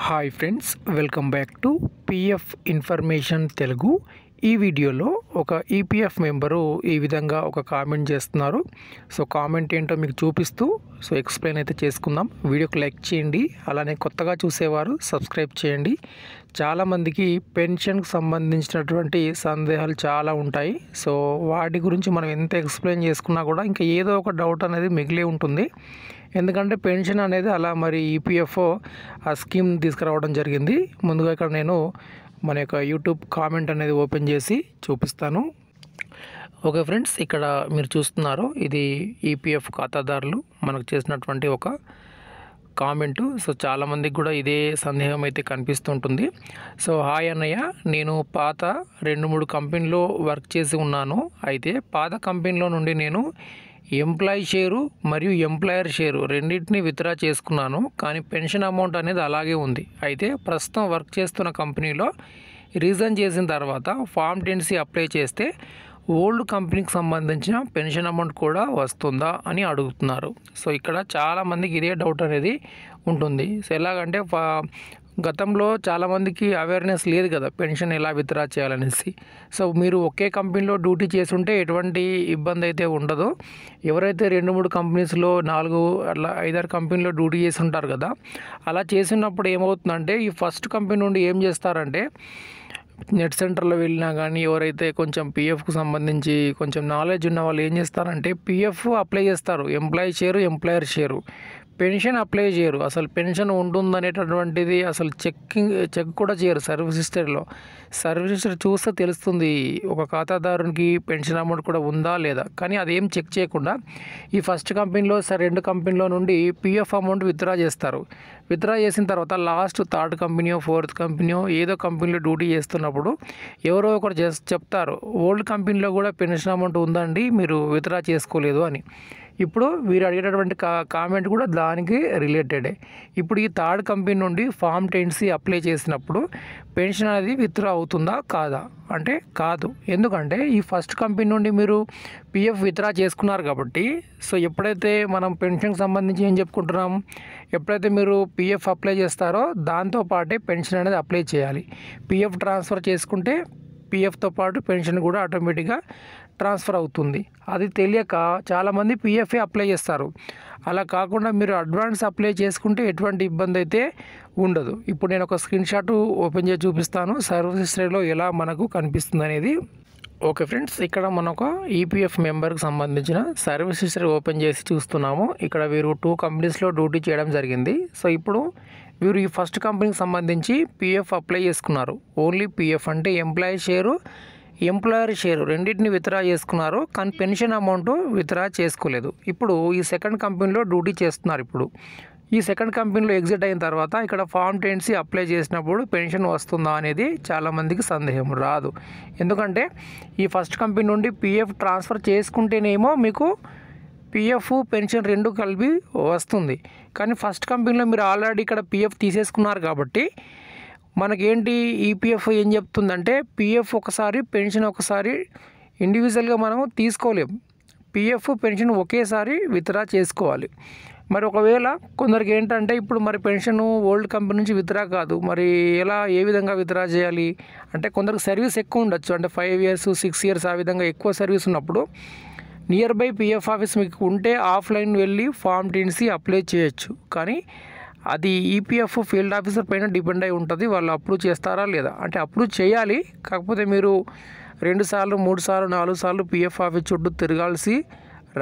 Hi friends, welcome back to PF information Telugu. ఈ వీడియోలో ఒక ఈపీఎఫ్ మెంబరు ఈ విధంగా ఒక కామెంట్ చేస్తున్నారు. సో కామెంట్ ఏంటో మీకు చూపిస్తూ ఎక్స్ప్లెయిన్ అయితే చేసుకుందాం. వీడియోకి లైక్ చేయండి, అలానే కొత్తగా చూసేవారు సబ్స్క్రైబ్ చేయండి. చాలామందికి పెన్షన్కి సంబంధించినటువంటి సందేహాలు చాలా ఉంటాయి. సో వాటి గురించి మనం ఎంత ఎక్స్ప్లెయిన్ చేసుకున్నా కూడా ఇంకా ఏదో ఒక డౌట్ అనేది మిగిలి ఉంటుంది. ఎందుకంటే పెన్షన్ అనేది అలా మరి ఈపీఎఫ్ఓ ఆ స్కీమ్ తీసుకురావడం జరిగింది. ముందుగా ఇక్కడ నేను మన యొక్క యూట్యూబ్ కామెంట్ అనేది ఓపెన్ చేసి చూపిస్తాను. ఓకే ఫ్రెండ్స్, ఇక్కడ మీరు చూస్తున్నారు, ఇది ఈపీఎఫ్ ఖాతాదారులు మనకు చేసినటువంటి ఒక కామెంటు. సో చాలామందికి కూడా ఇదే సందేహం అయితే కనిపిస్తుంటుంది. సో హాయ్ అన్నయ్య, నేను పాత 2-3 కంపెనీలో వర్క్ చేసి ఉన్నాను. అయితే పాత కంపెనీలో నుండి నేను ఎంప్లాయీ షేరు మరియు ఎంప్లాయర్ షేరు రెండింటిని విత్డ్రా చేసుకున్నాను, కానీ పెన్షన్ అమౌంట్ అనేది అలాగే ఉంది. అయితే ప్రస్తుతం వర్క్ చేస్తున్న కంపెనీలో రీజైన్ చేసిన తర్వాత ఫామ్ 10C అప్లై చేస్తే ఓల్డ్ కంపెనీకి సంబంధించిన పెన్షన్ అమౌంట్ కూడా వస్తుందా అని అడుగుతున్నారు. సో ఇక్కడ చాలామందికి ఇదే డౌట్ అనేది ఉంటుంది. సో ఎలాగంటే గతంలో చాలామందికి అవేర్నెస్ లేదు కదా పెన్షన్ ఎలా విత్డ్రా చేయాలనేసి. సో మీరు ఒకే కంపెనీలో డ్యూటీ చేస్తుంటే ఎటువంటి ఇబ్బంది అయితే ఉండదు. ఎవరైతే 2-3 కంపెనీస్లో 4 అట్లా 5-6 కంపెనీలో డ్యూటీ చేసి ఉంటారు కదా, అలా చేసినప్పుడు ఏమవుతుందంటే ఈ ఫస్ట్ కంపెనీ నుండి ఏం చేస్తారంటే నెట్ సెంటర్లో వెళ్ళినా కానీ ఎవరైతే కొంచెం పిఎఫ్కు సంబంధించి కొంచెం నాలెడ్జ్ ఉన్న వాళ్ళు ఏం చేస్తారంటే పిఎఫ్ అప్లై చేస్తారు, employee share employer share, pension apply చేయరు. అసలు పెన్షన్ ఉంటుందనేటటువంటిది అసలు చెక్ కూడా చేయరు. సర్వీస్ హిస్టరీ చూస్తే తెలుస్తుంది ఒక ఖాతాదారునికి పెన్షన్ అమౌంట్ కూడా ఉందా లేదా. కానీ అదేం చెక్ చేయకుండా ఈ ఫస్ట్ కంపెనీలో 2 కంపెనీలో నుండి పిఎఫ్ అమౌంట్ విత్డ్రా చేస్తారు. విత్డ్రా చేసిన తర్వాత లాస్ట్ 3rd కంపెనీయో 4th కంపెనీయో ఏదో కంపెనీలో డ్యూటీ చేస్తున్నప్పుడు ఎవరో ఒకరు చెప్తారు, ఓల్డ్ కంపెనీలో కూడా పెన్షన్ అమౌంట్ ఉందండి, మీరు విత్డ్రా చేసుకోలేదు అని. ఇప్పుడు వీరు అడిగేటటువంటి కామెంట్ కూడా దానికి రిలేటెడే. ఇప్పుడు ఈ 3rd కంపెనీ నుండి ఫామ్ 10C అప్లై చేసినప్పుడు పెన్షన్ అనేది విత్డ్రా అవుతుందా కాదా అంటే కాదు. ఎందుకంటే ఈ ఫస్ట్ కంపెనీ నుండి మీరు పిఎఫ్ విత్డ్రా చేసుకున్నారు కాబట్టి. సో ఎప్పుడైతే మనం పెన్షన్కి సంబంధించి ఏం చెప్పుకుంటున్నాం, ఎప్పుడైతే మీరు పిఎఫ్ అప్లై చేస్తారో దాంతోపాటే పెన్షన్ అనేది అప్లై చేయాలి. పిఎఫ్ ట్రాన్స్ఫర్ చేసుకుంటే పిఎఫ్తో పాటు పెన్షన్ కూడా ఆటోమేటిక్గా ట్రాన్స్ఫర్ అవుతుంది. అది తెలియక చాలామంది పిఎఫ్ఏ అప్లై చేస్తారు. అలా కాకుండా మీరు అడ్వాన్స్ అప్లై చేసుకుంటే ఎటువంటి ఇబ్బంది అయితే ఉండదు. ఇప్పుడు నేను ఒక స్క్రీన్ షాట్ ఓపెన్ చేసి చూపిస్తాను, సర్వీస్ హిస్టరీలో ఎలా మనకు కనిపిస్తుంది అనేది. ఓకే ఫ్రెండ్స్, ఇక్కడ మనం ఒక ఈపీఎఫ్ మెంబర్కి సంబంధించిన సర్వీస్ హిస్టరీ ఓపెన్ చేసి చూస్తున్నాము. ఇక్కడ వీరు 2 కంపెనీస్లో డ్యూటీ చేయడం జరిగింది. సో ఇప్పుడు వీరు ఈ ఫస్ట్ కంపెనీకి సంబంధించి పిఎఫ్ అప్లై చేసుకున్నారు. ఓన్లీ పిఎఫ్ అంటే ఎంప్లాయీ షేరు ఎంప్లాయర్ షేరు రెండింటిని విత్డ్రా చేసుకున్నారు, కానీ పెన్షన్ అమౌంట్ విత్డ్రా చేసుకోలేదు. ఇప్పుడు ఈ 2nd కంపెనీలో డ్యూటీ చేస్తున్నారు. ఇప్పుడు ఈ 2nd కంపెనీలో ఎగ్జిట్ అయిన తర్వాత ఇక్కడ ఫామ్ 10C అప్లై చేసినప్పుడు పెన్షన్ వస్తుందా అనేది చాలామందికి సందేహం రాదు. ఎందుకంటే ఈ ఫస్ట్ కంపెనీ నుండి పిఎఫ్ ట్రాన్స్ఫర్ చేసుకుంటేనేమో మీకు పిఎఫ్ పెన్షన్ 2 కలిపి వస్తుంది. కానీ ఫస్ట్ కంపెనీలో మీరు ఆల్రెడీ ఇక్కడ పిఎఫ్ తీసేసుకున్నారు కాబట్టి మనకేంటి ఈపీఎఫ్ ఏం చెప్తుందంటే పిఎఫ్ ఒకసారి పెన్షన్ ఒకసారి ఇండివిజువల్గా మనం తీసుకోలేం. పిఎఫ్ పెన్షన్ ఒకేసారి విత్డ్రా చేసుకోవాలి. మరి ఒకవేళ కొందరికి ఏంటంటే ఇప్పుడు మరి పెన్షన్ ఓల్డ్ కంపెనీ నుంచి విత్డ్రా కాదు, మరి ఏ విధంగా విత్డ్రా చేయాలి అంటే కొందరికి సర్వీస్ ఎక్కువ ఉండొచ్చు, అంటే 5 years 6 years ఆ విధంగా ఎక్కువ సర్వీస్ ఉన్నప్పుడు నియర్ బై పిఎఫ్ ఆఫీస్ మీకు ఉంటే ఆఫ్లైన్ వెళ్ళి ఫామ్ 10C అప్లై చేయొచ్చు. కానీ అది ఈపీఎఫ్ ఫీల్డ్ ఆఫీసర్ పైన డిపెండ్ అయి ఉంటుంది, వాళ్ళు అప్రూవ్ చేస్తారా లేదా. అంటే అప్రూవ్ చేయాలి, కాకపోతే మీరు 2 సార్లు 3 సార్లు 4 సార్లు పిఎఫ్ ఆఫీస్ చుట్టూ తిరగాల్సి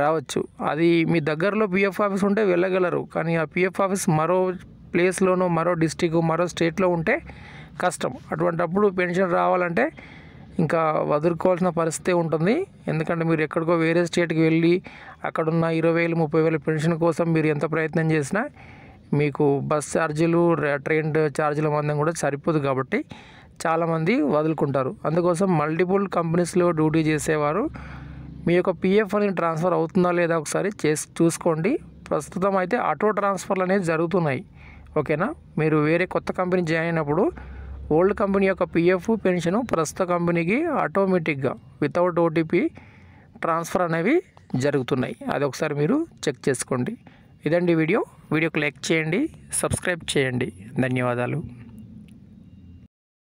రావచ్చు. అది మీ దగ్గరలో పిఎఫ్ ఆఫీస్ ఉంటే వెళ్ళగలరు, కానీ ఆ పిఎఫ్ ఆఫీస్ మరో ప్లేస్లోనో మరో డిస్టిక్ మరో స్టేట్లో ఉంటే కష్టం. అటువంటప్పుడు పెన్షన్ రావాలంటే ఇంకా వదులుకోవాల్సిన పరిస్థితి ఉంటుంది. ఎందుకంటే మీరు ఎక్కడికో వేరే స్టేట్కి వెళ్ళి అక్కడున్న 20,000 30,000 పెన్షన్ కోసం మీరు ఎంత ప్రయత్నం చేసినా మీకు బస్ ఛార్జీలు ట్రైన్ ఛార్జీల మందం కూడా సరిపోదు కాబట్టి చాలామంది వదులుకుంటారు. అందుకోసం మల్టిపుల్ కంపెనీస్లో డ్యూటీ చేసేవారు మీ యొక్క పిఎఫ్ అనేది ట్రాన్స్ఫర్ అవుతుందా లేదా ఒకసారి చూసుకోండి. ప్రస్తుతం అయితే ఆటో ట్రాన్స్ఫర్లు అనేది జరుగుతున్నాయి. ఓకేనా, మీరు వేరే కొత్త కంపెనీ జాయిన్ అయినప్పుడు ఓల్డ్ కంపెనీ యొక్క పిఎఫ్ పెన్షన్ ప్రస్తుత కంపెనీకి ఆటోమేటిక్గా వితౌట్ ఓటీపీ ట్రాన్స్ఫర్ అనేవి జరుగుతున్నాయి. అది ఒకసారి మీరు చెక్ చేసుకోండి. ఇదండి వీడియో. వీడియోకి లైక్ చేయండి, సబ్స్క్రైబ్ చేయండి. ధన్యవాదాలు.